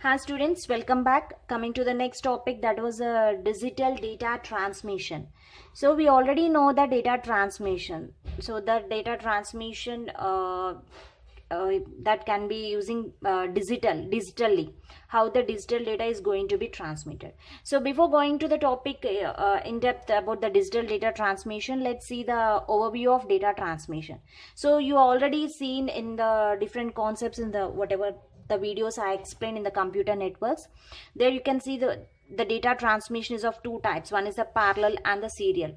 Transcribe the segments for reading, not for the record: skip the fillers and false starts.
Hi students, welcome back. Coming to the next topic, that was digital data transmission. So we already know the data transmission. So the data transmission that can be using digitally, how the digital data is going to be transmitted. So before going to the topic in depth about the digital data transmission, let's see the overview of data transmission. So you already seen in the different concepts in the whatever the videos I explained in the computer networks. There you can see the data transmission is of two types. One is the parallel and the serial.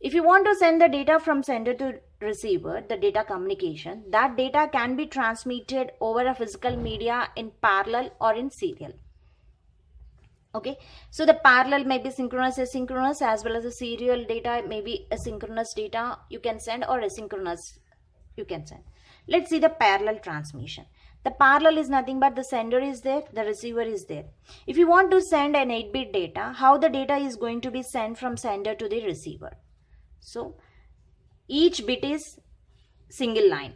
If you want to send the data from sender to receiver, the data communication, that data can be transmitted over a physical media in parallel or in serial. Okay, so the parallel may be synchronous, asynchronous, as well as the serial data may be asynchronous data you can send or asynchronous you can send. Let's see the parallel transmission. The parallel is nothing but the sender is there, the receiver is there. If you want to send an 8-bit data, how the data is going to be sent from sender to the receiver? So each bit is single line.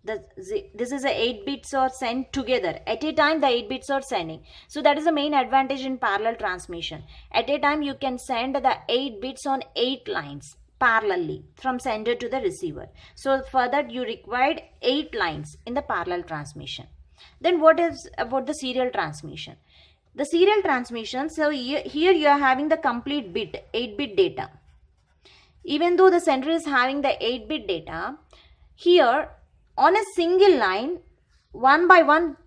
This is a 8 bits are sent together. At a time the 8 bits are sending. So that is the main advantage in parallel transmission. At a time you can send the 8 bits on 8 lines parallelly from sender to the receiver. So for that you required 8 lines in the parallel transmission. Then what is about the serial transmission? The serial transmission, so here you are having the complete bit, 8-bit data. Even though the sender is having the 8-bit data, here on a single line, one by one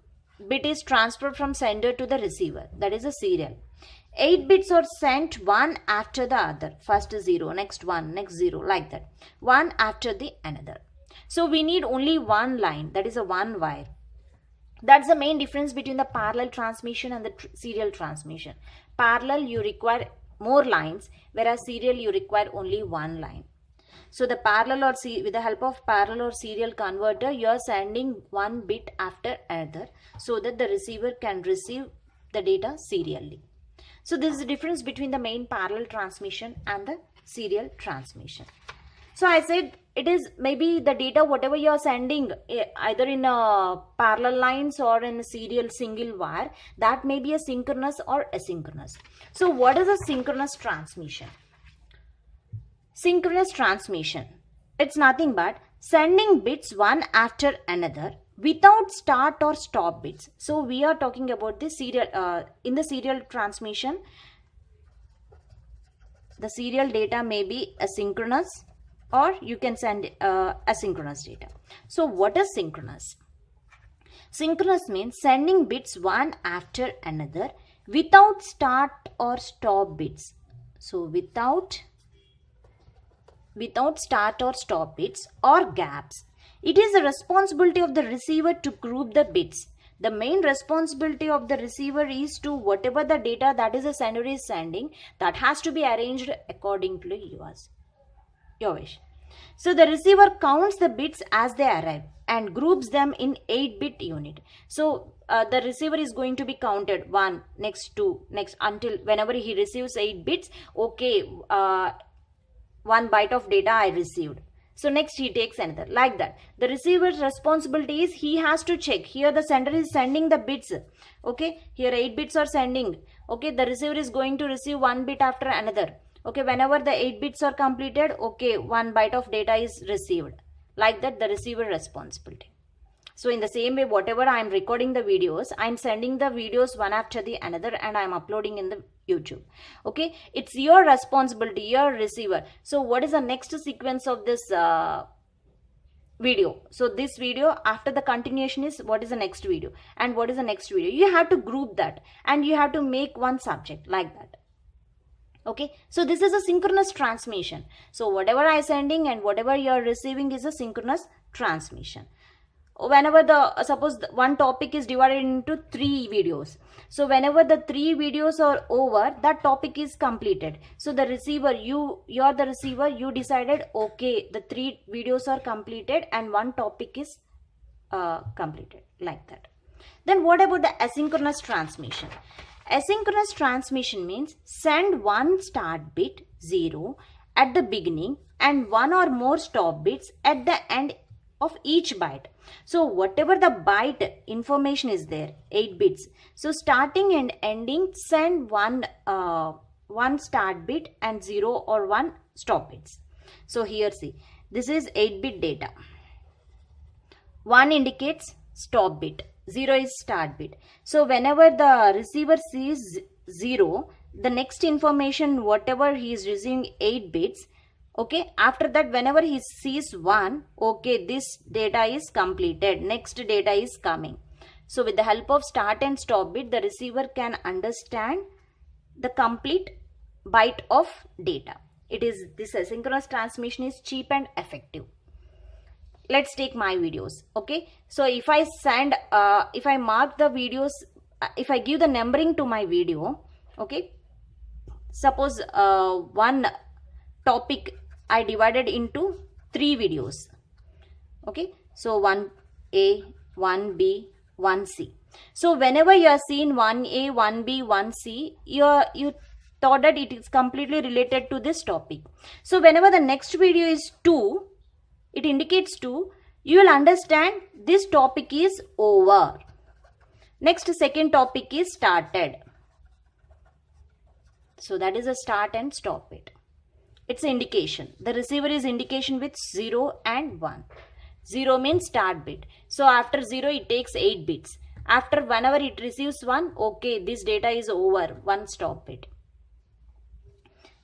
bit is transferred from sender to the receiver. That is a serial. 8 bits are sent one after the other. First 0, next 1, next 0, like that. One after the another. So we need only one line, that is a one wire. That's the main difference between the parallel transmission and the serial transmission. Parallel you require more lines, whereas serial you require only one line. So the parallel or with the help of parallel or serial converter, you are sending one bit after another so that the receiver can receive the data serially. So this is the difference between the main parallel transmission and the serial transmission. So I said it is maybe the data whatever you are sending either in a parallel lines or in a serial single wire, that may be a synchronous or asynchronous. So what is a synchronous transmission? Synchronous transmission, it's nothing but sending bits one after another without start or stop bits. So we are talking about the serial in the serial transmission, the serial data may be asynchronous or you can send asynchronous data. So what is synchronous? Synchronous means sending bits one after another without start or stop bits. So without start or stop bits or gaps. It is the responsibility of the receiver to group the bits. The main responsibility of the receiver is to whatever the data that is the sender is sending, that has to be arranged according to your wish. So the receiver counts the bits as they arrive and groups them in 8-bit unit. So the receiver is going to be counted 1, next 2, next until whenever he receives 8 bits, okay, 1 byte of data I received. So next he takes another, like that. The receiver's responsibility is he has to check. Here the sender is sending the bits. Okay, here 8 bits are sending. Okay, the receiver is going to receive 1 bit after another. Okay, whenever the 8 bits are completed, okay, 1 byte of data is received. Like that, the receiver responsibility. So in the same way, whatever I am recording the videos, I am sending the videos one after the another and I am uploading in the YouTube. Okay, it's your responsibility, your receiver. So what is the next sequence of this video? So this video after the continuation is what is the next video and what is the next video. You have to group that and you have to make one subject like that. Okay, so this is a synchronous transmission. So whatever I am sending and whatever you are receiving is a synchronous transmission. Whenever suppose one topic is divided into 3 videos. So whenever the 3 videos are over, that topic is completed. So the receiver, you are the receiver, you decided, okay, the 3 videos are completed and one topic is completed, like that. Then what about the asynchronous transmission? Asynchronous transmission means send one start bit 0 at the beginning and one or more stop bits at the end of each byte. So whatever the byte information is there, 8 bits. So starting and ending, send one start bit and 0 or 1 stop bits. So here see, this is 8-bit data. 1 indicates stop bit, 0 is start bit. So whenever the receiver sees 0, the next information whatever he is receiving 8 bits, okay, after that whenever he sees 1, okay, this data is completed, next data is coming. So with the help of start and stop bit, the receiver can understand the complete byte of data. This asynchronous transmission is cheap and effective. Let's take my videos. Okay, so if I send if I mark the videos, if I give the numbering to my video, okay, suppose one topic I divided into 3 videos. Okay, so 1A, 1B, 1C. So whenever you are seeing 1A, 1B, 1C, you thought that it is completely related to this topic. So whenever the next video is 2, it indicates 2, you will understand this topic is over. Next, second topic is started. So that is a start and stop bit. It's an indication. The receiver is indication with 0 and 1. 0 means start bit. So after 0, it takes 8 bits. After whenever it receives 1, okay, this data is over, 1 stop bit.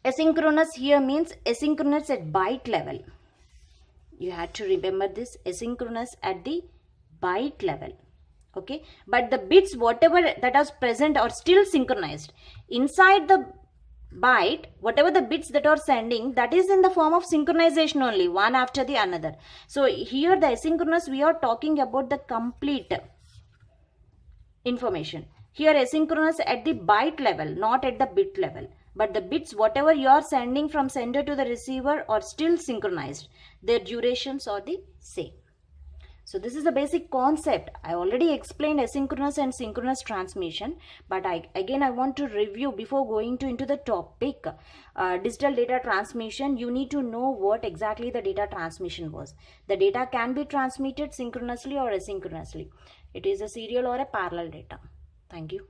Asynchronous here means asynchronous at byte level. You have to remember this, asynchronous at the byte level. Okay, but the bits whatever that are present are still synchronized. Inside the byte, whatever the bits that are sending, that is in the form of synchronization only, one after the another. So here the asynchronous, we are talking about the complete information. Here asynchronous at the byte level, not at the bit level. But the bits whatever you are sending from sender to the receiver are still synchronized. Their durations are the same. So this is the basic concept. I already explained asynchronous and synchronous transmission, but I want to review before going into the topic. Digital data transmission, you need to know what exactly the data transmission was. The data can be transmitted synchronously or asynchronously. It is a serial or a parallel data. Thank you.